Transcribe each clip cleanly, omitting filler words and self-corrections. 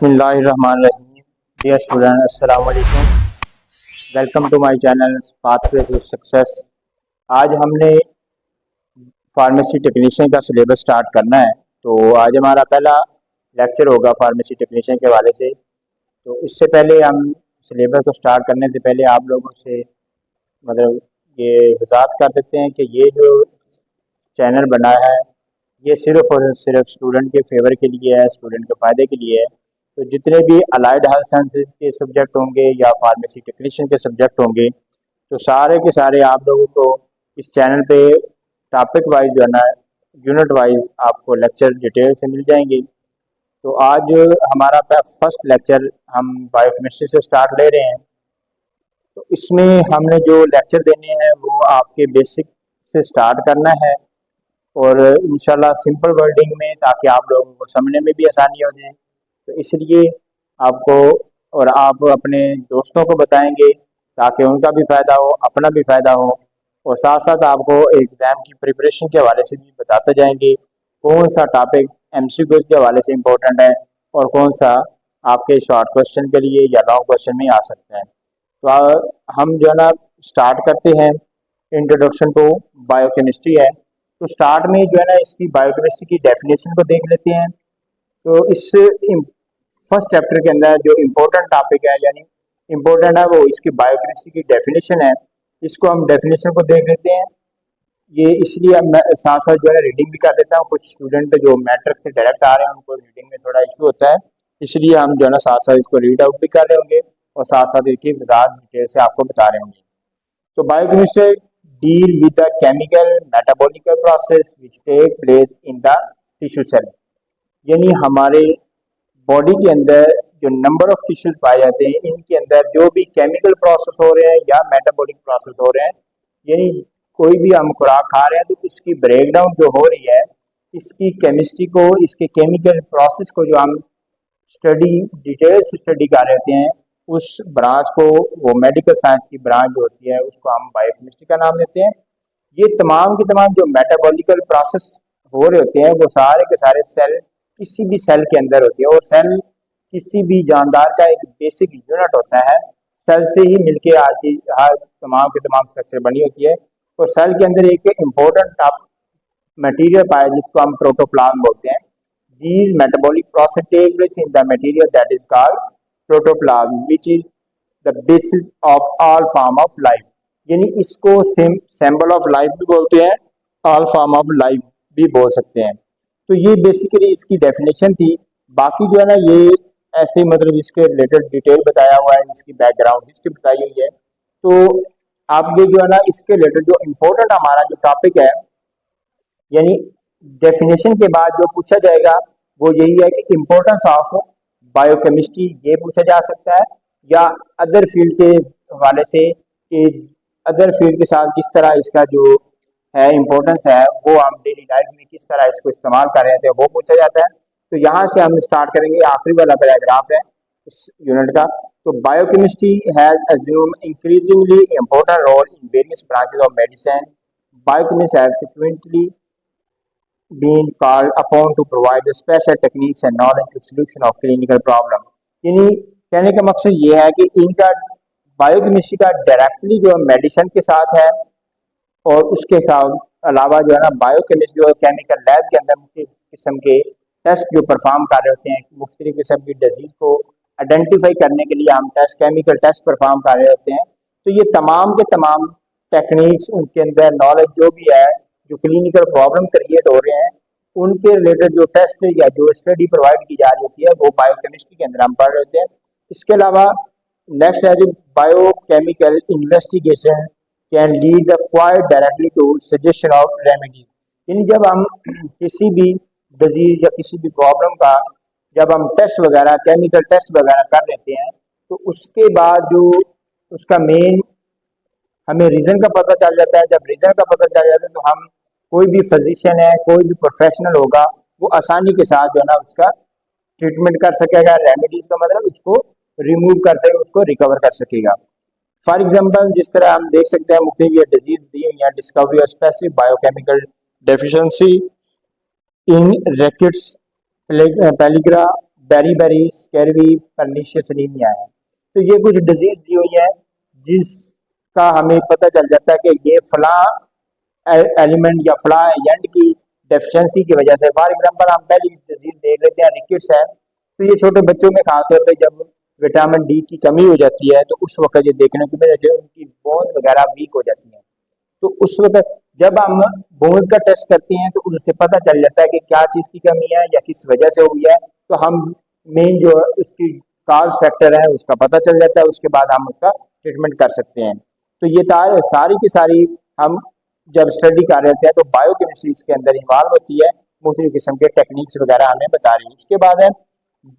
बिस्मिल्लाहिर्रहमानिर्रहीम। Dear student, अस्सलाम वालेकुम। Welcome to my channel pathway to success. आज हमने फार्मेसी टेक्नीशियन का सिलेबस स्टार्ट करना है। तो आज हमारा पहला लेक्चर होगा फार्मेसी टेक्नीशियन के हवाले से। तो इससे पहले हम सिलेबस को स्टार्ट करने से पहले आप लोगों से मतलब ये वजाहत कर देते हैं कि ये जो चैनल बना है ये सिर्फ़ और सिर्फ स्टूडेंट के फेवर के लिए है, स्टूडेंट के फ़ायदे के लिए है। तो जितने भी अलाइड हेल्थ साइंसेज के सब्जेक्ट होंगे या फार्मेसी टेक्नीशियन के सब्जेक्ट होंगे तो सारे के सारे आप लोगों को इस चैनल पे टॉपिक वाइज जो है ना, यूनिट वाइज आपको लेक्चर डिटेल से मिल जाएंगे। तो आज हमारा फर्स्ट लेक्चर हम बायोकेमिस्ट्री से स्टार्ट ले रहे हैं। तो इसमें हमने जो लेक्चर देने हैं वो आपके बेसिक से स्टार्ट करना है और इंशाल्लाह सिंपल वर्डिंग में, ताकि आप लोगों को समझने में भी आसानी हो जाए। तो इसलिए आपको और आप अपने दोस्तों को बताएंगे ताकि उनका भी फ़ायदा हो, अपना भी फ़ायदा हो, और साथ साथ आपको एग्ज़ाम की प्रिपरेशन के हवाले से भी बताते जाएंगे कौन सा टॉपिक एमसीक्यूज़ के हवाले से इम्पोर्टेंट है और कौन सा आपके शॉर्ट क्वेश्चन के लिए या लॉन्ग क्वेश्चन में आ सकता है। तो हम जो है ना स्टार्ट करते हैं। इंट्रोडक्शन टू बायोकेमिस्ट्री है। तो स्टार्ट में जो है ना इसकी बायोकेमिस्ट्री की डेफिनेशन को देख लेते हैं। तो इस फर्स्ट चैप्टर के अंदर जो इम्पोर्टेंट टॉपिक है यानी इम्पोर्टेंट है वो इसकी बायोकेमिस्ट्री की डेफिनेशन है। इसको हम डेफिनेशन को देख लेते हैं। ये इसलिए मैं साथ साथ जो है रीडिंग भी कर देता हूँ। कुछ स्टूडेंट जो मैट्रिक से डायरेक्ट आ रहे हैं उनको रीडिंग में थोड़ा इशू होता है, इसलिए हम जो है ना साथ साथ इसको रीड आउट भी कर रहे होंगे और साथ साथ इसकी वजाहत डिटेल से आपको बता रहे होंगे। तो biochemistry deal with the chemical metabolical process which take place in the tissue cell, यानी हमारे बॉडी के अंदर जो नंबर ऑफ टिश्यूज पाए जाते हैं इनके अंदर जो भी केमिकल प्रोसेस हो रहे हैं या मेटाबॉलिक प्रोसेस हो रहे हैं, यानी कोई भी हम खुराक खा रहे हैं तो इसकी ब्रेकडाउन जो हो रही है, इसकी केमिस्ट्री को, इसके केमिकल प्रोसेस को जो हम स्टडी डिटेल से स्टडी कर रहे होते हैं उस ब्रांच को, वो मेडिकल साइंस की ब्रांच जो होती है उसको हम बायोकेमिस्ट्री का नाम देते हैं। ये तमाम के तमाम जो मेटाबॉलिकल प्रोसेस हो रहे होते हैं वो सारे के सारे सेल, किसी भी सेल के अंदर होती है, और सेल किसी भी जानदार का एक बेसिक यूनिट होता है। सेल से ही मिलके हर तमाम के तमाम स्ट्रक्चर बनी होती है। और सेल के अंदर एक इम्पोर्टेंट मटेरियल पाया जिसको हम प्रोटोप्लाज्म बोलते हैं। These metabolic process take place in the material that is called protoplasm which is the basis of all form of life, यानी इसको सिंबल ऑफ लाइफ भी बोलते हैं, ऑल फॉर्म ऑफ लाइफ भी बोल सकते हैं। तो ये बेसिकली इसकी डेफिनेशन थी। बाकी जो है ना ये ऐसे मतलब इसके रिलेटेड डिटेल बताया हुआ है, इसकी बैकग्राउंड हिस्ट्री बताई हुई है। तो आप ये जो है ना इसके रिलेटेड जो इम्पोर्टेंट हमारा जो टॉपिक है, यानी डेफिनेशन के बाद जो पूछा जाएगा वो यही है कि इम्पोर्टेंस ऑफ बायोकेमिस्ट्री, ये पूछा जा सकता है, या अदर फील्ड के हवाले से कि अदर फील्ड के साथ किस तरह इसका जो है इम्पोर्टेंस है वो हम डेली लाइफ में किस तरह इसको इस्तेमाल कर रहे थे वो पूछा जाता है। तो यहाँ से हम स्टार्ट करेंगे, आखिरी वाला पैराग्राफ है इस यूनिट का। तो biochemistry has assume increasingly important role in various branches of medicine. Biochemist have frequently been called upon to provide special techniques and knowledge to solution of clinical problem. यानी कहने का मकसद ये है कि इनका बायोकेमिस्ट्री का डायरेक्टली जो मेडिसिन के साथ है, और उसके साथ अलावा जो है ना बायोकेमिस्ट जो है केमिकल लैब के अंदर मुख्तलिफ किस्म के टेस्ट जो परफॉर्म कर रहे होते हैं, मुख्तलिफ किस्म की डिजीज़ को आइडेंटिफाई करने के लिए हम केमिकल टेस्ट परफॉर्म कर रहे होते हैं। तो ये तमाम के तमाम टेक्निक्स, उनके अंदर नॉलेज जो भी है, जो क्लिनिकल प्रॉब्लम क्रिएट हो रहे हैं उनके रिलेटेड जो टेस्ट या जो स्टडी प्रोवाइड की जा रही होती है वो बायोकेमिस्ट्री के अंदर हम पढ़ रहे होते हैं। इसके अलावा नेक्स्ट है जो biochemical investigation can lead the quite directly to suggestion of remedies, यानी जब हम किसी भी डिजीज या किसी भी प्रॉब्लम का जब हम टेस्ट वगैरह, केमिकल टेस्ट वगैरह कर लेते हैं तो उसके बाद जो उसका मेन हमें रीज़न का पता चल जाता है। जब रीज़न का पता चल जाता है तो हम, कोई भी फिजिशियन है, कोई भी प्रोफेशनल होगा, वो आसानी के साथ जो है ना उसका ट्रीटमेंट कर सकेगा। रेमेडीज का मतलब उसको रिमूव करते हुए उसको रिकवर कर सकेगा। फॉर एग्जांपल जिस तरह हम देख सकते हैं मुख्तलिफ ये डिजीज दी या discovery of specific biochemical deficiency in rickets pellagra very very scary pernicious anaemia है। तो ये कुछ डिजीज दी हुई है जिसका हमें पता चल जाता है कि ये फला एलिमेंट या फला एजेंट की डेफिशिएंसी की वजह से। फॉर एग्जांपल हम पहली डिजीज देख लेते हैं, रिकेट्स है। तो ये छोटे बच्चों में खासतौर पे जब विटामिन डी की कमी हो जाती है तो उस वक्त ये देखने को मिलता है उनकी बोन्स वगैरह वीक हो जाती हैं। तो उस वक्त जब हम बोन्स का टेस्ट करते हैं तो उनसे पता चल जाता है कि क्या चीज़ की कमी है या किस वजह से हुई है। तो हम मेन जो उसकी काज फैक्टर है उसका पता चल जाता है, उसके बाद हम उसका ट्रीटमेंट कर सकते हैं। तो ये सारी की सारी हम जब स्टडी कर रहे हैं तो बायोकेमिस्ट्री इसके अंदर इन्वॉल्व होती है, मुख्तलिफ किस्म के टेक्निक्स वगैरह हमें बता रही है। उसके बाद है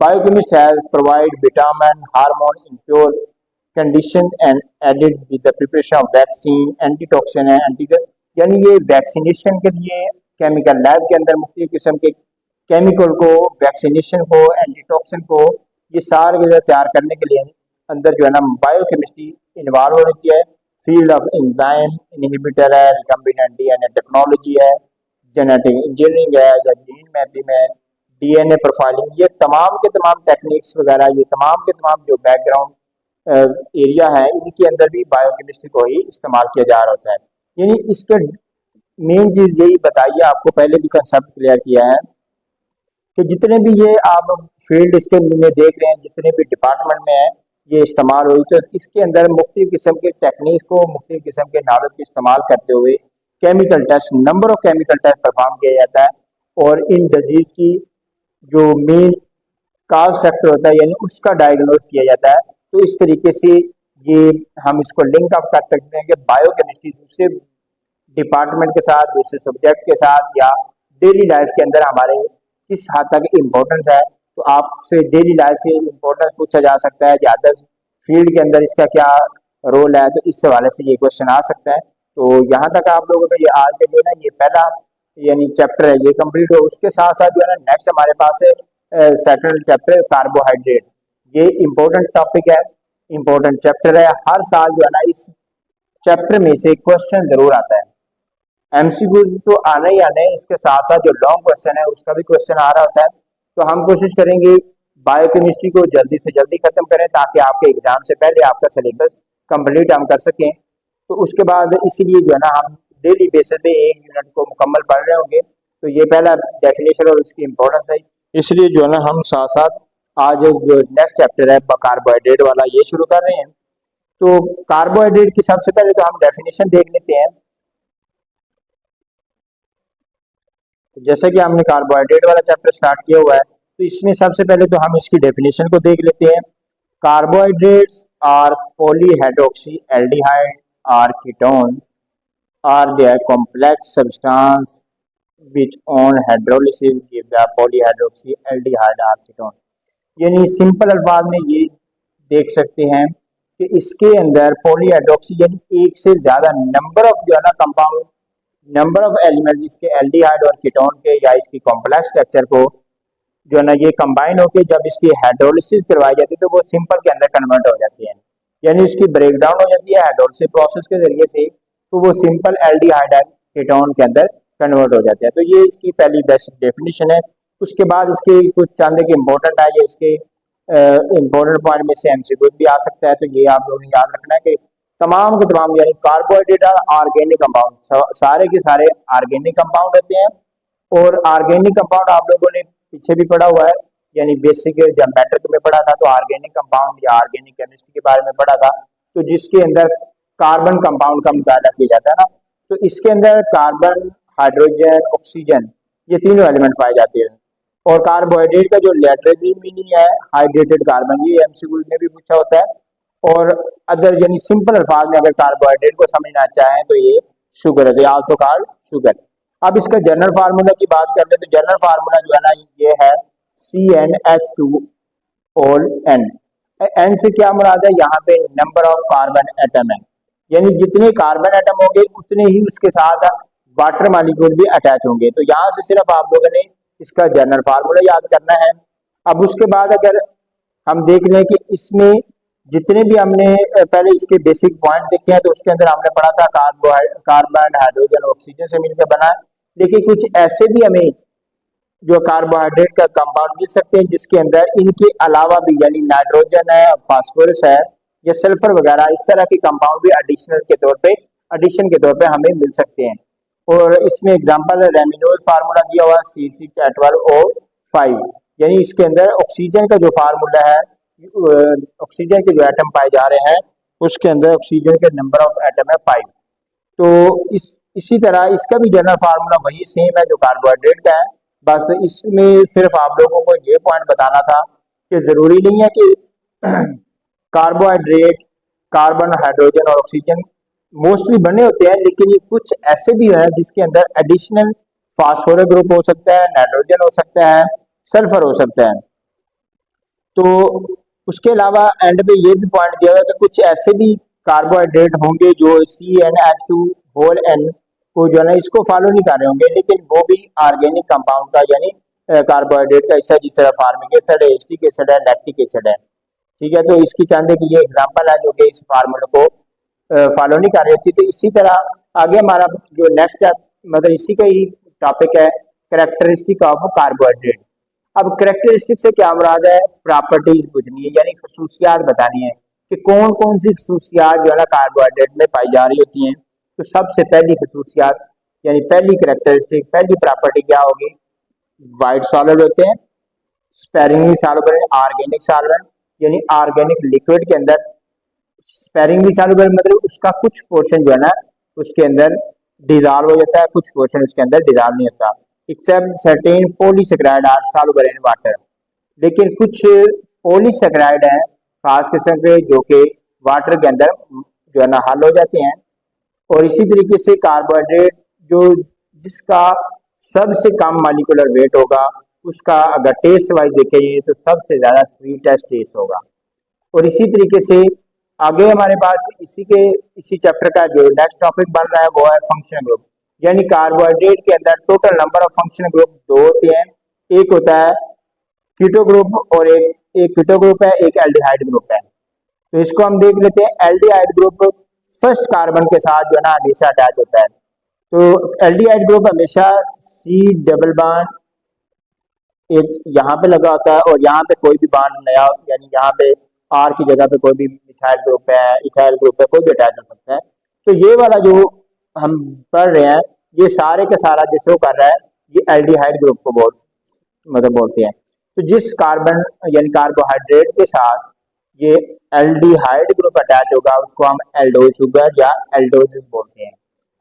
biochemist has provide vitamin hormone impure condition and added with the preparation of vaccine antitoxin है एंटी, यानी ये वैक्सीनेशन के लिए केमिकल लैब के अंदर मुख्तलिफ किस्म के केमिकल को, वैक्सीनेशन को, एंटीटॉक्सिन को, ये सारे तैयार करने के लिए अंदर जो है ना बायोकेमिस्ट्री इन्वॉल्व होती है। फील्ड ऑफ एंजाइम इनहिबिटर है, रिकम्बिनेंट डीएनए टेक्नोलॉजी है, जेनेटिक इंजीनियरिंग है या जीन मैपिंग है, डीएनए प्रोफाइलिंग, ये तमाम के तमाम टेक्निक्स वगैरह, ये तमाम के तमाम जो बैकग्राउंड एरिया है इनके अंदर भी बायोकेमिस्ट्री को ही इस्तेमाल किया जा रहा होता है। यानी इसके मेन चीज़ यही बताइए, आपको पहले भी कंसेप्ट क्लियर किया है कि जितने भी ये आप फील्ड इसके में देख रहे हैं, जितने भी डिपार्टमेंट में है ये इस्तेमाल हुई, तो इसके अंदर मुख्तलिफ किस्म के टेक्निक्स को, मुख्तलिफ किस्म के नॉलेज को इस्तेमाल करते हुए chemical test, number of chemical test perform किया जाता है और इन डिजीज की जो मेन काज फैक्टर होता है यानी उसका डायग्नोज किया जाता है। तो इस तरीके से ये हम इसको लिंक अप कर सकते हैं कि बायोकेमिस्ट्री दूसरे डिपार्टमेंट के साथ, दूसरे सब्जेक्ट के साथ या डेली लाइफ के अंदर हमारे किस हद तक इम्पोर्टेंस है। तो आपसे डेली लाइफ से इम्पोर्टेंस पूछा जा सकता है, ज़्यादा फील्ड के अंदर इसका क्या रोल है, तो इस हवाले से ये क्वेश्चन आ सकता है। तो यहाँ तक आप लोगों का ये आज का जो है ना ये पहला यानी चैप्टर है ये कंप्लीट हो। उसके साथ साथ जो है ना नेक्स्ट हमारे पास है सेकंड चैप्टर कार्बोहाइड्रेट। ये इम्पोर्टेंट टॉपिक है, इम्पोर्टेंट चैप्टर है। हर साल जो है ना इस चैप्टर में से क्वेश्चन जरूर आता है। एमसीक्यू तो आना ही आना है, इसके साथ साथ जो लॉन्ग क्वेश्चन है उसका भी क्वेश्चन आ रहा होता है। तो हम कोशिश करेंगे बायोकेमिस्ट्री को जल्दी से जल्दी खत्म करें ताकि आपके एग्जाम से पहले आपका सिलेबस कंप्लीट हम कर सकें। तो उसके बाद इसीलिए जो है ना हम डेली बेसिस पे एक यूनिट को मुकम्मल पढ़ रहे होंगे। तो ये पहला डेफिनेशन और उसकी इम्पोर्टेंस है, इसलिए जो है ना हम साथ साथ आज जो नेक्स्ट चैप्टर है कार्बोहाइड्रेट वाला ये शुरू कर रहे हैं। तो कार्बोहाइड्रेट की सबसे पहले तो हम डेफिनेशन देख लेते हैं। तो जैसे कि हमने कार्बोहाइड्रेट वाला चैप्टर स्टार्ट किया हुआ है तो इसमें सबसे पहले तो हम इसकी डेफिनेशन को देख लेते हैं। Carbohydrates are polyhydroxy aldehyde or ketone or their complex substance which on hydrolysis give the polyhydroxy aldehyde or ketone। यानी सिंपल अल्फाज में ये देख सकते हैं कि इसके अंदर पॉलीहाइड्रोक्सी यानी एक से ज्यादा नंबर ऑफ जो है ना कंपाउंड, नंबर ऑफ एलिमेंट जिसके एल्डिहाइड और कीटोन के या इसकी कॉम्प्लेक्स स्ट्रक्चर को जो है ना ये कंबाइन होकर जब इसकी हाइड्रोलिसिस करवाई जाती है तो वो सिंपल के अंदर कन्वर्ट हो जाती है, यानी उसकी ब्रेकडाउन हो जाती है हाइड्रोलिसिस प्रोसेस के जरिए से, तो वो सिंपल एल्डिहाइड और कीटोन के अंदर कन्वर्ट हो जाते हैं। तो ये इसकी पहली बेसिक डेफिनेशन है। उसके बाद इसके कुछ चंद के इम्पोर्टेंट है, ये इसके इम्पोर्टेंट पॉइंट में से एमसीक्यू भी आ सकता है। तो ये आप लोगों ने याद रखना है कि तमाम के तमाम यानी कार्बोहाइड्रेट और ऑर्गेनिक कंपाउंड सारे के सारे ऑर्गेनिक कंपाउंड होते हैं। और ऑर्गेनिक कंपाउंड आप लोगों ने पीछे भी पढ़ा हुआ है, यानी बेसिक जब मैट्रिक में पढ़ा था तो ऑर्गेनिक कंपाउंड या ऑर्गेनिक केमिस्ट्री के बारे में पढ़ा था। तो जिसके अंदर कार्बन कंपाउंड का मुताला किया जाता है ना, तो इसके अंदर कार्बन, हाइड्रोजन, ऑक्सीजन ये तीनों एलिमेंट पाए जाते हैं। और कार्बोहाइड्रेट का जो लेटरल मीनिंग है हाइड्रेटेड कार्बन, ये एमसीक्यू में भी पूछा होता है। और अदर यानी सिंपल अल्फाज में अगर कार्बोहाइड्रेट को समझना चाहें तो ये शुगर है, आल्सो कॉल्ड शुगर। अब इसका जनरल फार्मूला की बात कर ले तो जनरल फार्मूला जो है ना ये है CnH2ON। एन से क्या मुराद है, यहाँ पे नंबर ऑफ कार्बन एटम है, यानी जितने कार्बन एटम होंगे उतने ही उसके साथ वाटर मॉलिक्यूल भी अटैच होंगे। तो यहाँ से सिर्फ आप लोगों ने इसका जनरल फार्मूला याद करना है। अब उसके बाद अगर हम देख लें कि इसमें जितने भी हमने पहले इसके बेसिक पॉइंट देखे हैं तो उसके अंदर हमने पढ़ा था कार्बन, हाइड्रोजन, ऑक्सीजन से मिलकर बना। लेकिन कुछ ऐसे भी हमें जो कार्बोहाइड्रेट का कंपाउंड मिल सकते हैं जिसके अंदर इनके अलावा भी यानी नाइट्रोजन है, फास्फोरस है या सल्फर वगैरह इस तरह के कंपाउंड भी एडिशन के तौर पे हमें मिल सकते हैं। और इसमें एग्जांपल है रेमिनोज फार्मूला दिया हुआ C6H12O5, यानी इसके अंदर ऑक्सीजन का जो फार्मूला है, ऑक्सीजन के जो एटम पाए जा रहे हैं उसके अंदर ऑक्सीजन के नंबर ऑफ एटम है 5। तो इसी तरह इसका भी जनरल फार्मूला वही सेम है जो कार्बोहाइड्रेट का है, बस इसमें सिर्फ आप लोगों को ये पॉइंट बताना था कि ज़रूरी नहीं है कि कार्बोहाइड्रेट कार्बन, हाइड्रोजन और ऑक्सीजन मोस्टली बने होते हैं, लेकिन ये कुछ ऐसे भी हैं जिसके अंदर एडिशनल फास्फोरस ग्रुप हो सकता है, नाइट्रोजन हो सकता है, सल्फर हो सकता है। तो उसके अलावा एंड पे ये भी पॉइंट दिया हुआ है कि कुछ ऐसे भी कार्बोहाइड्रेट होंगे जो CnH2 को जो है ना इसको फॉलो नहीं कर रहे होंगे, लेकिन वो भी ऑर्गेनिक कंपाउंड का यानी कार्बोहाइड्रेट का हिस्सा, जिस तरह फार्मिक एसिड है, एस्टिक एसिड है, लैक्टिक एसिड है। ठीक है, तो इसकी चंद की ये एग्जांपल है जो कि इस फार्मूले को फॉलो नहीं कर रही होती। तो इसी तरह आगे हमारा जो नेक्स्ट मतलब इसी का ही टॉपिक है कैरेक्टरिस्टिक ऑफ कार्बोहाइड्रेट। अब कैरेक्टरिस्टिक से क्या मुराद है, प्रॉपर्टीज पूछनी है यानी खसूसियात बतानी है कि कौन कौन सी खसूसियात जो है ना कार्बोहाइड्रेट में पाई जा रही होती हैं। तो सबसे पहली खसूसियात यानी पहली कैरेक्टरिस्टिक, पहली प्रॉपर्टी क्या होगी, वाइट सॉलिड होते हैं, स्पेरिंगली सॉल्युबल, ऑर्गेनिक सॉल्वेंट यानी ऑर्गेनिक लिक्विड के अंदर स्पेरिंगली सॉल्युबल मतलब उसका कुछ पोर्शन जो है ना उसके अंदर डिजॉल्व हो जाता है, कुछ पोर्शन उसके अंदर डिजॉल्व नहीं होता। Except certain polysaccharide are soluble in water, लेकिन कुछ पॉलीसेकेराइड हैं खास किस्म के जो कि वाटर के अंदर जो है ना हल हो जाते हैं। और इसी तरीके से कार्बोहाइड्रेट जो जिसका सबसे कम मॉलिक्यूलर वेट होगा उसका अगर टेस्ट वाइज देखें तो सबसे ज्यादा स्वीटेस्ट टेस्ट होगा। और इसी तरीके से आगे हमारे पास इसी चैप्टर का जो नेक्स्ट टॉपिक बन रहा है वो है फंक्शनल ग्रुप, यानी कार्बोहाइड्रेट के अंदर total number of functional group दो होते हैं, एक होता है कीटो ग्रुप और एक कीटो ग्रुप है, एक एल्डिहाइड ग्रुप है। तो इसको हम देख लेते हैं। एल्डिहाइड ग्रुप फर्स्ट कार्बन के साथ जो है ना हमेशा अटैच होता है। तो एल्डिहाइड ग्रुप हमेशा C डबल बॉन्ड यहाँ पे लगा होता है और यहाँ पे कोई भी बॉन्ड नया यानी यहाँ पे R की जगह पे कोई भी मिथाइल ग्रुप है, इथाइल ग्रुप है, कोई भी अटैच हो सकता है। तो ये वाला जो हम पढ़ रहे हैं ये सारे का सारा जो शो कर रहा है ये एल्डिहाइड ग्रुप को बोलते हैं। तो जिस कार्बन यानी कार्बोहाइड्रेट के साथ ये एल्डिहाइड ग्रुप अटैच होगा उसको हम एल्डोज शुगर या एल्डोसिस बोलते हैं।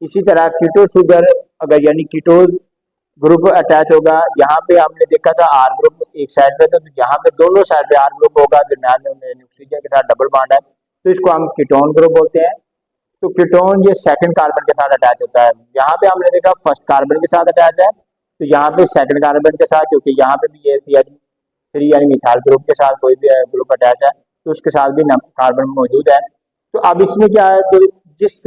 इसी तरह कीटो शुगर अगर यानी कीटोज ग्रुप अटैच होगा, यहाँ पे हमने देखा था R ग्रुप एक साइड पे था, तो यहाँ पे दोनों साइड पे R ग्रुप होगा, दरम्यान में ऑक्सीजन के साथ डबल बॉन्ड है, तो इसको हम कीटोन ग्रुप बोलते हैं। तो कीटोन ये सेकंड कार्बन के साथ अटैच होता है। यहाँ पे हमने देखा फर्स्ट कार्बन के साथ अटैच है, तो यहाँ पे सेकंड कार्बन के साथ, क्योंकि यहाँ पे भी ये CH3 यानी मिथाइल ग्रुप के साथ कोई भी ग्रुप अटैच है तो उसके साथ भी कार्बन मौजूद है। तो अब इसमें क्या है, तो जिस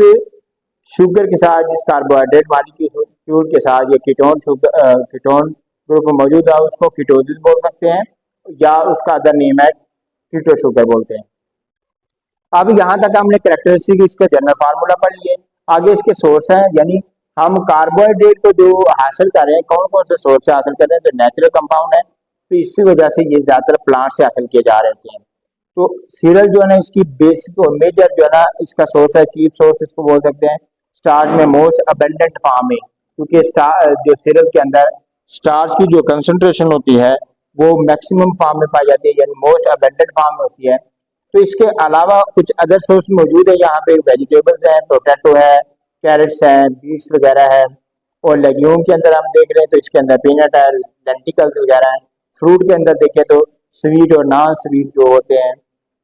शुगर के साथ जिस कार्बोहाइड्रेट मॉलिक्यूल के साथ ये कीटोन ग्रुप मौजूद है उसको कीटोसिस बोल सकते हैं या उसका अदर नेम है कीटो शुगर बोलते हैं। अब यहाँ तक हमने कैरेक्टरिस्टिक इसके जनरल फार्मूला पढ़ लिए। आगे इसके सोर्स हैं, यानी हम कार्बोहाइड्रेट को जो हासिल कर रहे हैं कौन कौन से सोर्स से हासिल कर रहे हैं, तो नेचुरल कंपाउंड है, तो इसी वजह से ये ज्यादातर प्लांट से हासिल किए जा रहे हैं। तो सीरियल जो है ना इसकी बेसिक और मेजर जो है ना इसका सोर्स है, चीफ सोर्स इसको बोल सकते हैं। स्टार्च में मोस्ट अबेंडेंट फॉर्म में, क्योंकि जो सीरियल के अंदर स्टार्च की जो कंसंट्रेशन होती है वो मैक्सिमम फॉर्म में पाई जाती है यानी मोस्ट अबेंडेंट फॉर्म में होती है। तो इसके अलावा कुछ अदर सोर्स मौजूद है, यहाँ पे वेजिटेबल्स हैं, पोटैटो है, कैरेट्स हैं, बीट्स वगैरह है। और लेग्यूम के अंदर हम देख रहे हैं तो इसके अंदर पीनट है, लेंटिकल्स वगैरह हैं। फ्रूट के अंदर देखें तो स्वीट और नॉन स्वीट जो होते हैं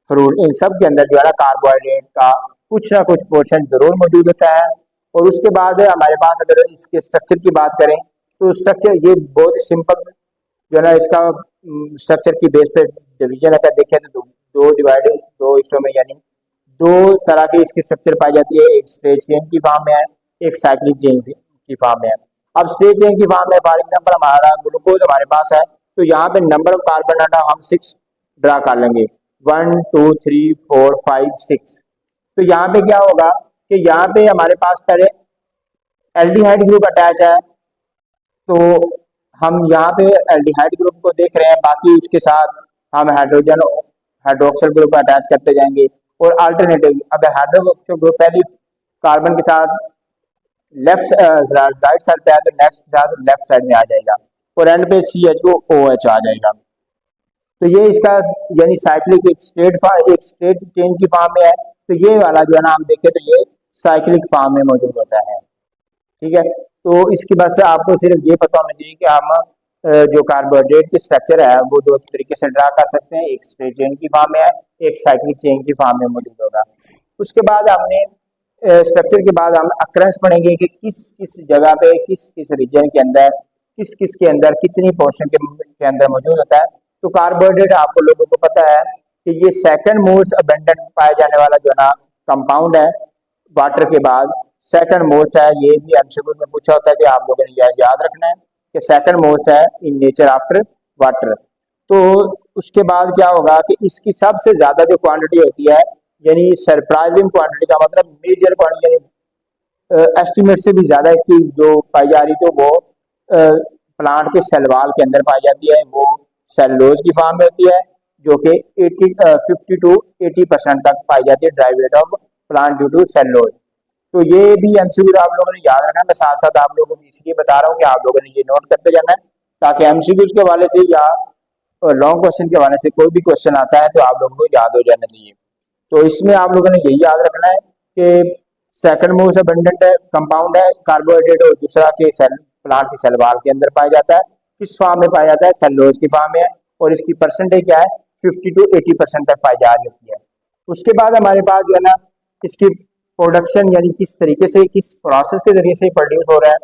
फ्रूट, इन सब के अंदर जो है ना कार्बोहाइड्रेट का कुछ ना कुछ पोर्शन जरूर मौजूद होता है। और उसके बाद हमारे पास अगर इसके स्ट्रक्चर की बात करें तो स्ट्रक्चर ये बहुत ही सिंपल जो है ना इसका स्ट्रक्चर की बेस पे डिवीजन अगर देखें तो दो हिस्सों में यानी दो तरह की इसकी स्ट्रक्चर पाई जाती है, एक स्ट्रेट चेन की फॉर्म में है, एक साइक्लिक चेन की फॉर्म में है। अब स्ट्रेट चेन की फॉर्म में फॉर एग्जांपल हमारा ग्लूकोज हमारे पास है, तो यहाँ पे नंबर ऑफ कार्बन आटा हम 6 ड्रा कर लेंगे, 1 2 3 4 5 6। तो यहाँ पे क्या होगा कि यहाँ पे हमारे पास पहले एल्डिहाइड ग्रुप अटैच है, तो हम यहाँ पे एल्डिहाइड ग्रुप को देख रहे हैं, बाकी उसके साथ हम हाइड्रोक्सिल ग्रुप अटैच करते जाएंगे। और अल्टरनेटिव अगर हाइड्रोक्सिल ग्रुप पहली कार्बन के साथ लेफ्ट राइट साइड पे है तो नेक्स्ट के साथ लेफ्ट साइड में आ जाएगा और एंड पे CHO OH आ जाएगा। तो ये इसका यानी साइक्लिक एक स्टेट चेंज की फॉर्म में है। तो ये वाला जो है ना हम देखें तो ये साइक्लिक फॉर्म में मौजूद होता है। ठीक है, तो इसकी वजह से आपको सिर्फ ये पता होना चाहिए कि हम जो कार्बोहाइड्रेट की स्ट्रक्चर है वो दो तरीके से ड्रा कर सकते हैं, एक स्ट्रेट चेन की फॉर्म में है, एक साइक्लिक चेन की फॉर्म में मौजूद होगा। उसके बाद हमने स्ट्रक्चर के बाद हम अक्रेंस पढ़ेंगे कि किस किस जगह पे किस किस रीजन के अंदर किस किस के अंदर कितनी पोर्शन के अंदर मौजूद होता है। तो कार्बोहाइड्रेट आपको लोगों को पता है कि ये सेकंड मोस्ट अबेंडेंट पाया जाने वाला जो है ना कंपाउंड है वाटर के बाद, सेकंड मोस्ट है। ये भी एमसीक्यू में पूछा होता है कि आप लोगों ने याद रखना है कि सेकंड मोस्ट है इन नेचर आफ्टर वाटर। तो उसके बाद क्या होगा कि इसकी सबसे ज्यादा जो क्वांटिटी होती है यानी सरप्राइजिंग क्वांटिटी का मतलब मेजर क्वांटिटी एस्टिमेट से भी ज्यादा इसकी जो पाई जा रही थी वो प्लांट के सेल वॉल के अंदर पाई जाती है, वो सेलुलोज की फॉर्म में होती है जो कि 50 to 80% तक पाई जाती है dry weight of plant due to cellulose. तो ये भी एमसीक्यू आप लोगों ने याद रखना है। मैं साथ साथ आप लोगों को इसलिए बता रहा हूँ कि आप लोगों ने ये नोट करते जाना है ताकि एमसीक्यू के हवाले से या लॉन्ग क्वेश्चन के हवाले से कोई भी क्वेश्चन आता है तो आप लोगों को याद हो जाना चाहिए। तो इसमें आप लोगों ने यही याद रखना है कि सेकंड मोस्ट अबंडेंट कंपाउंड है कार्बोहाइड्रेट और दूसरा के सेल प्लांट के सेल वॉल के अंदर पाया जाता है। किस फॉर्म में पाया जाता है? सेलुलोज की फॉर्म में है और इसकी परसेंटेज क्या है 50 to 80% तक पाई जा रही होती है। उसके बाद हमारे पास जो है ना इसकी प्रोडक्शन यानी किस तरीके से किस प्रोसेस के जरिए से प्रोड्यूस हो रहा है।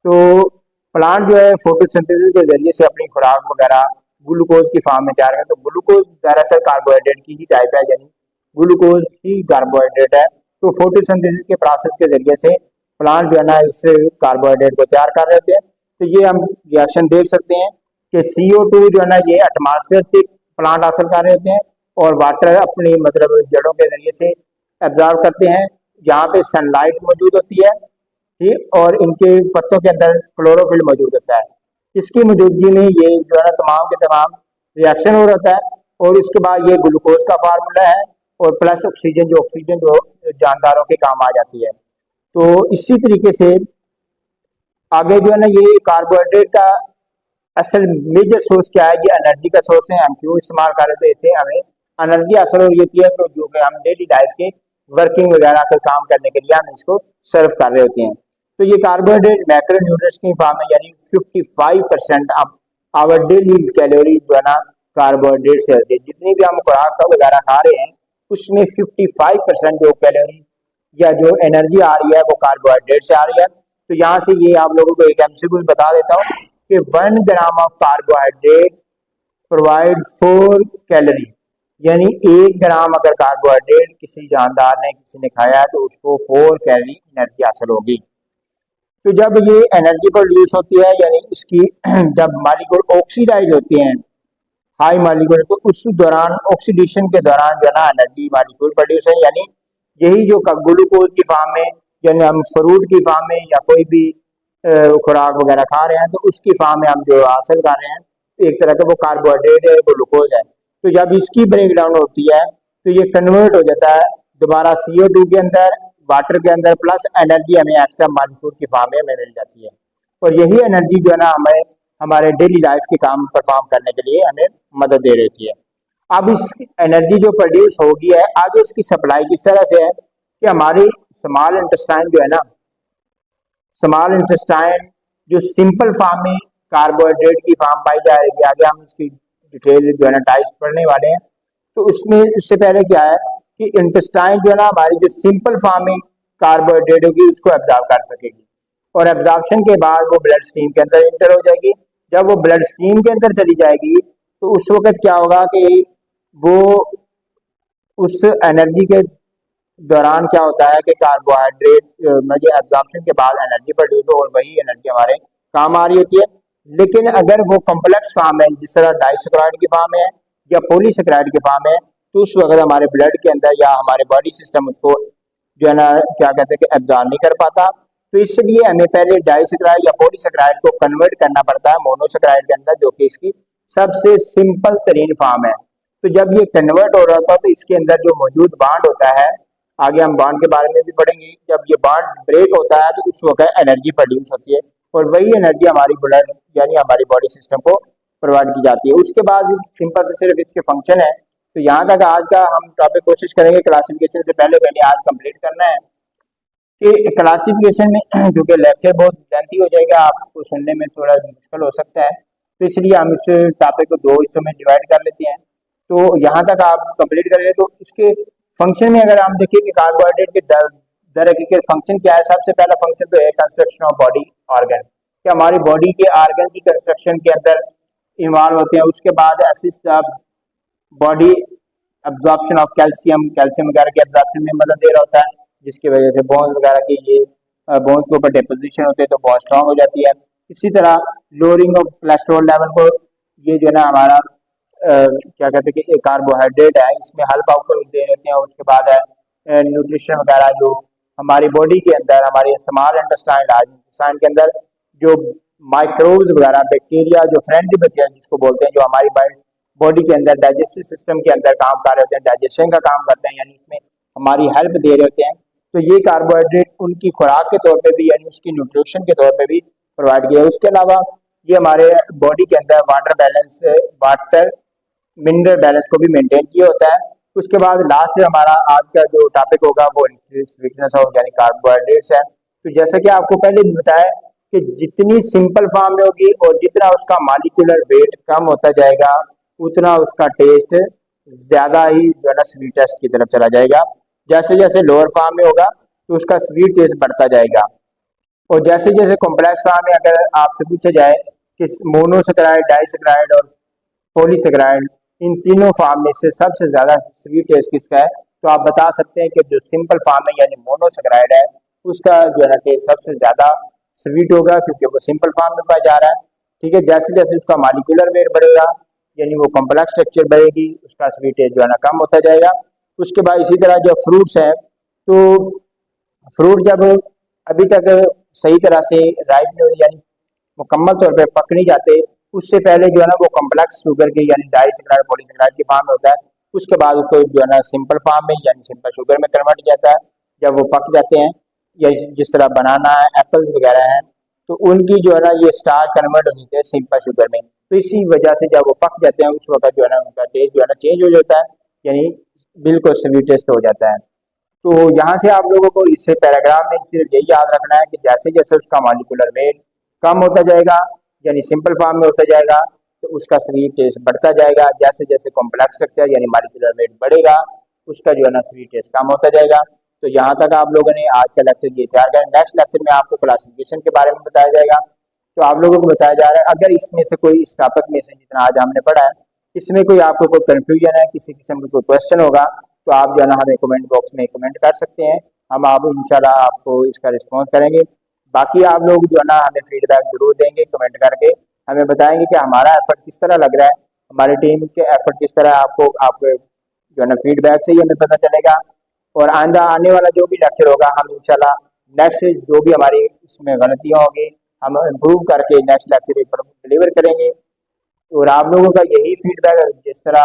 तो प्लांट जो है फोटोसिंथेसिस के जरिए से अपनी खुराक वगैरह ग्लूकोज की फॉर्म में तैयार करते हैं। तो ग्लूकोज दरअसल कार्बोहाइड्रेट की ही टाइप है यानी ग्लूकोज ही कार्बोहाइड्रेट है। तो फोटोसिंथेसिस के प्रोसेस के जरिए से प्लांट जो है ना इस कार्बोहाइड्रेट को तैयार कर रहे होते हैं। तो ये हम रिएक्शन देख सकते हैं कि CO2 जो है ना ये एटमॉस्फेयर से प्लांट हासिल कर रहे होते हैं और वाटर अपनी मतलब जड़ों के जरिए से एब्जॉर्ब करते हैं। यहाँ पे सनलाइट मौजूद होती है ठीक, और इनके पत्तों के अंदर क्लोरोफिल मौजूद होता है। इसकी मौजूदगी में ये जो है ना तमाम के तमाम रिएक्शन हो रहा है और उसके बाद ये ग्लूकोज का फार्मूला है और प्लस ऑक्सीजन जो जानदारों के काम आ जाती है। तो इसी तरीके से आगे जो है ना ये कार्बोहाइड्रेट का असल मेजर सोर्स क्या है? ये एनर्जी का सोर्स है। हम क्यों इस्तेमाल कर रहे थे? इससे हमें एनर्जी हासिल हो रही होती है तो जो कि हम डेली लाइफ के वर्किंग वगैरह के काम करने के लिए हम इसको सर्व कर रहे होते हैं। तो ये कार्बोहाइड्रेट मैक्रोन्यूट्रिएंट्स की फॉर्म में यानी 55% आवर डेली कैलोरी जो है ना कार्बोहाइड्रेट से होती है। जितनी भी हम खुराक वगैरह खा रहे हैं उसमें 55% जो कैलोरी या जो एनर्जी आ रही है वो कार्बोहाइड्रेट से आ रही है। तो यहाँ से ये आप लोगों को एक एमसीक्यू बता देता हूँ कि 1 gram of carbohydrate provide 4 calorie यानी 1 ग्राम अगर कार्बोहाइड्रेट किसी जानदार ने किसी ने खाया है तो उसको 4 कैलोरी एनर्जी हासिल होगी। तो जब ये एनर्जी प्रोड्यूस होती है यानी इसकी जब मॉलिक्यूल ऑक्सीडाइज होते हैं हाई मॉलिक्यूल तो उस दौरान ऑक्सीडेशन के दौरान जो है ना एनर्जी मॉलिक्यूल प्रोड्यूस है यानी यही जो ग्लूकोज की फॉर्म में यानी हम फ्रूट की फॉर्म में या कोई भी खुराक वगैरह खा रहे हैं तो उसकी फॉर्म में हम जो हासिल कर रहे हैं एक तरह का वो कार्बोहाइड्रेट है वो ग्लूकोज है। तो जब इसकी ब्रेक डाउन होती है तो ये कन्वर्ट हो जाता है दोबारा CO2 के अंदर वाटर के अंदर प्लस एनर्जी हमें एक्स्ट्रा मॉलिक्यूल की फॉर्म में मिल जाती है और यही एनर्जी जो है ना हमें हमारे डेली लाइफ के काम परफॉर्म करने के लिए हमें मदद दे रही है। अब इस एनर्जी जो प्रोड्यूस होगी है आगे इसकी सप्लाई किस तरह से है कि हमारी स्मॉल इंटेस्टाइन जो है ना स्मॉल इंटेस्टाइन जो सिंपल फॉर्म में कार्बोहाइड्रेट की फॉर्म पाई जा रही है आगे हम इसकी डिटेल जो है ना टाइप्स पढ़ने वाले हैं। तो उसमें इससे पहले क्या है कि इंटेस्टाइन जो है ना हमारी जो सिंपल फॉर्म में कार्बोहाइड्रेट होगी उसको एब्जॉर्ब कर सकेगी और एब्जॉर्प्शन के बाद वो ब्लड स्ट्रीम के अंदर इंटर हो जाएगी। जब वो ब्लड स्ट्रीम के अंदर चली जाएगी तो उस वक्त क्या होगा कि वो उस एनर्जी के दौरान क्या होता है कि कार्बोहाइड्रेट मतलब एब्जॉर्प्शन के बाद एनर्जी प्रोड्यूस हो और वही एनर्जी हमारे काम आ रही होती है। लेकिन अगर वो कॉम्प्लेक्स फॉर्म है जिस तरह डाइसैकराइड की फॉर्म है या पॉलीसैकराइड की फॉर्म है तो उस वक्त हमारे ब्लड के अंदर या हमारे बॉडी सिस्टम उसको जो है ना क्या कहते हैं कि एब्जॉर्ब नहीं कर पाता तो इसलिए हमें पहले डाइसैकराइड या पॉलीसैकराइड को कन्वर्ट करना पड़ता है मोनोसैकराइड के अंदर, जो कि इसकी सबसे सिंपल तरीन फॉर्म है। तो जब ये कन्वर्ट हो रहा होता है तो इसके अंदर जो मौजूद बॉन्ड होता है, आगे हम बॉन्ड के बारे में भी पढ़ेंगे, जब ये बॉन्ड ब्रेक होता है तो उस वक्त एनर्जी प्रोड्यूस होती है और वही एनर्जी हमारी ब्लड यानी हमारी बॉडी सिस्टम को प्रोवाइड की जाती है। उसके बाद सिंपल से सिर्फ इसके फंक्शन है। तो यहाँ तक आज का हम टॉपिक कोशिश करेंगे क्लासिफिकेशन से पहले आज कंप्लीट करना है कि क्लासिफिकेशन में क्योंकि लेक्चर बहुत लेंथी हो जाएगा, आपको सुनने में थोड़ा मुश्किल हो सकता है, तो इसलिए हम इस टॉपिक को 2 हिस्सों में डिवाइड कर लेते हैं। तो यहाँ तक आप कंप्लीट करेंगे तो इसके फंक्शन में अगर हम देखें कि कार्बोहाइड्रेट के दर हकीकत फंक्शन क्या है, सबसे पहला फंक्शन तो है कंस्ट्रक्शन ऑफ बॉडी ऑर्गन, कि हमारी बॉडी के ऑर्गन की कंस्ट्रक्शन के अंदर इन्वॉल्व होते हैं। उसके बाद assist the body absorption of calcium वगैरह के एब्जॉर्प्शन में मदद दे रहा होता है, जिसकी वजह से बोन्स वगैरह की ये बोन्स के ऊपर डिपोजिशन होते हैं तो बहुत स्ट्रांग हो जाती है। इसी तरह लोअरिंग ऑफ कोलेस्ट्रॉल लेवल को ये जो है ना हमारा क्या कहते हैं कि कार्बोहाइड्रेट है, इसमें हेल्प आउट दे देते हैं। उसके बाद है न्यूट्रिशन वगैरह, जो हमारी बॉडी के अंदर हमारे स्मॉल इंटेस्टाइन लार्ज इंटेस्टाइन के अंदर जो माइक्रोब्स वगैरह बैक्टीरिया जो फ्रेंडली बैक्टीरिया जिसको बोलते हैं, जो हमारी बॉडी के अंदर डाइजेस्टिव सिस्टम के अंदर काम कर रहे होते हैं, डाइजेशन का काम करते हैं, यानी इसमें हमारी हेल्प दे रहे होते हैं। तो ये कार्बोहाइड्रेट उनकी खुराक के तौर पे भी यानी उसकी न्यूट्रिशन के तौर पे भी प्रोवाइड किया है। उसके अलावा ये हमारे बॉडी के अंदर वाटर मिनरल बैलेंस को भी मेंटेन किया होता है। उसके बाद लास्ट हमारा आज का जो टॉपिक होगा वो वीकनेस ऑफ यानी कार्बोहाइड्रेट्स है। तो जैसा कि आपको पहले बताया कि जितनी सिंपल फॉर्म में होगी और जितना उसका मॉलिक्यूलर वेट कम होता जाएगा उतना उसका टेस्ट ज्यादा ही जो है ना स्वीट टेस्ट की तरफ चला जाएगा। जैसे जैसे लोअर फॉर्म में होगा तो उसका स्वीट टेस्ट बढ़ता जाएगा, और जैसे जैसे कॉम्प्लेक्स फॉर्म में अगर आपसे पूछा जाए कि मोनोसैकराइड, डाइसैकराइड और पॉलीसैकराइड इन तीनों फॉर्म में से सबसे ज्यादा स्वीट टेस्ट किसका है, तो आप बता सकते हैं कि जो सिंपल फॉर्म है यानी मोनोसैकराइड है उसका जो है ना टेस्ट सबसे ज्यादा स्वीट होगा, क्योंकि वो सिंपल फॉर्म में पाया जा रहा है। ठीक है, जैसे जैसे उसका मॉलिक्यूलर वेट बढ़ेगा यानी वो कॉम्प्लेक्स स्ट्रक्चर बढ़ेगी, उसका स्वीट टेस्ट जो है ना कम होता जाएगा। उसके बाद इसी तरह जो फ्रूट्स हैं, तो फ्रूट जब अभी तक सही तरह से राइप नहीं होती यानी मुकम्मल तौर पर पक नहीं जाते, उससे पहले जो है ना वो कॉम्प्लेक्स शुगर के यानी डाइसैकराइड पॉलीसैकराइड की फॉर्म में होता है। उसके बाद उसको जो है ना सिंपल फॉर्म में यानी सिंपल शुगर में कन्वर्ट किया जाता है। जब वो पक जाते हैं या जिस तरह बनाना है, एप्पल्स वगैरह हैं, तो उनकी जो है ना ये स्टार्च कन्वर्ट हो जाते हैं सिंपल शुगर में। तो इसी वजह से जब वो पक जाते हैं उस वक्त जो है ना उनका टेस्ट जो है ना चेंज हो जाता है, यानी बिल्कुल स्वीट टेस्ट हो जाता है। तो यहाँ से आप लोगों को इससे पैराग्राफ में सिर्फ यही याद रखना है कि जैसे जैसे उसका मॉलिक्यूलर वेट कम होता जाएगा यानी सिंपल फॉर्म में होता जाएगा तो उसका स्वीट टेस्ट बढ़ता जाएगा। जैसे जैसे कॉम्प्लेक्स स्ट्रक्चर यानी मॉलिक्यूलर वेट बढ़ेगा उसका जो है ना स्वीट टेस्ट कम होता जाएगा। तो यहाँ तक आप लोगों ने आज का लेक्चर ये तैयार करें। नेक्स्ट लेक्चर में आपको क्लासिफिकेशन के बारे में बताया जाएगा। तो आप लोगों को बताया जा रहा है अगर इसमें से कोई इस टॉपिक में से जितना आज हमने पढ़ा है इसमें कोई आपको कोई कन्फ्यूजन है, किसी किस्म का कोई क्वेश्चन होगा तो आप जो है ना हमें कमेंट बॉक्स में कमेंट कर सकते हैं। हम आप इंशाल्लाह आपको इसका रिस्पॉन्स करेंगे। बाकी आप लोग जो है ना हमें फीडबैक जरूर देंगे, कमेंट करके हमें बताएंगे कि हमारा एफर्ट किस तरह लग रहा है, हमारी टीम के एफर्ट किस तरह आपको जो है ना फीडबैक से ही हमें पता चलेगा। और आइंदा आने वाला जो भी लेक्चर होगा हम इंशाल्लाह नेक्स्ट जो भी हमारी इसमें गलतियाँ होंगी हम इम्प्रूव करके नेक्स्ट लेक्चर पर डिलीवर करेंगे। और आप लोगों का यही फीडबैक जिस तरह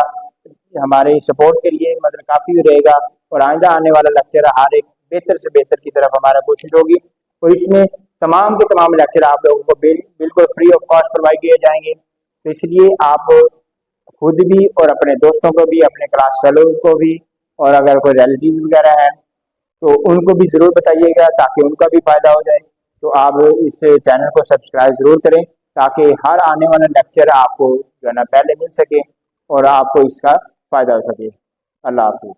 हमारे सपोर्ट के लिए मतलब काफ़ी रहेगा, और आइंदा आने वाला लेक्चर हर एक बेहतर से बेहतर की तरफ हमारा कोशिश होगी। और इसमें तमाम के तमाम लेक्चर आप लोगों को बिल्कुल फ्री ऑफ कॉस्ट प्रोवाइड किए जाएंगे। तो इसलिए आप खुद भी और अपने दोस्तों को भी, अपने क्लास फेलोज को भी, और अगर कोई रिलेटिव्स वगैरह हैं तो उनको भी ज़रूर बताइएगा ताकि उनका भी फ़ायदा हो जाए। तो आप इस चैनल को सब्सक्राइब ज़रूर करें ताकि हर आने वाला लेक्चर आपको जो है ना पहले मिल सके और आपको इसका फ़ायदा हो सके। अल्लाह हाफिज़।